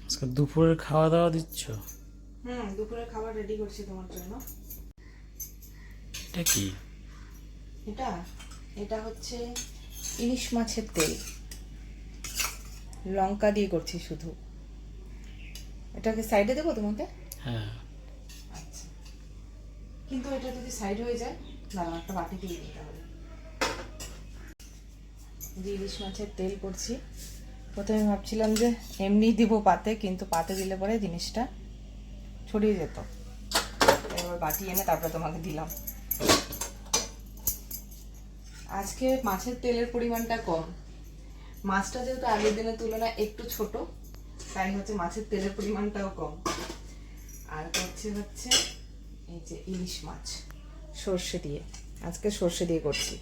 আজকে দুপুরের খাওয়া দাওয়া দিচ্ছ? দুপুরের খাবার রেডি করছি তোমার জন্য। এটা কি? এটা এটা হচ্ছে ইলিশ মাছের তেল, লঙ্কা দিয়ে করছি শুধু। এটাকে সাইডে দেবো তোমাকে? হ্যাঁ। আচ্ছা, কিন্তু এটা যদি সাইড হয়ে যায় দাঁড়াও, একটা বাটি দিয়ে দিতে হবে। যে ইলিশ মাছের তেল করছি, প্রথমে ভাবছিলাম যে এমনি দিব পাতে, কিন্তু পাতে দিলে পরে জিনিসটা ছড়িয়ে যেত। এবার বাটি এনে তারপরে তোমাকে দিলাম। আজকে মাছের তেলের পরিমাণটা কম, মাছটা যেহেতু আগের দিনের তুলনায় একটু ছোট, তাই হচ্ছে মাছের তেলের পরিমাণটাও কম। আর হচ্ছে এই যে ইলিশ মাছ সর্ষে দিয়ে, আজকে সর্ষে দিয়ে করছি।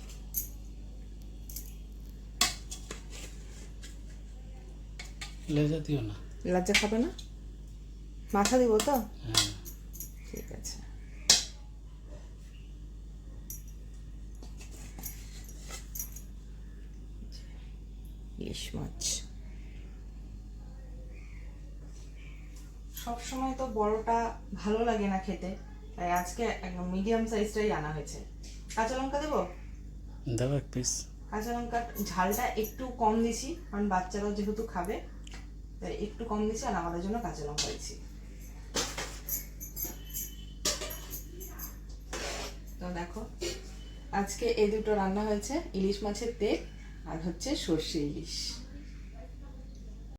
লেজা দিও না। লজ্জা খাবে না? মাথা দিব তো? হ্যাঁ। ঠিক আছে। ইলিশ মাছ সব সময় তো বড়টা ভালো লাগে না খেতে, তাই আজকে একদম মিডিয়াম সাইজটাই আনা হয়েছে। কাঁচা লঙ্কা দেবো? দাও এক পিস। কাঁচা লঙ্কার ঝালটা একটু কম দিছি, কারণ বাচ্চারাও যেহেতু খাবে তাই একটু কম দিছি, আর আমাদের জন্য কাঁচা লঙ্কা দিচ্ছি। তো দেখো, আজকে এই দুটো রান্না হয়েছে, ইলিশ মাছের তেল আর হচ্ছে সর্ষে ইলিশ।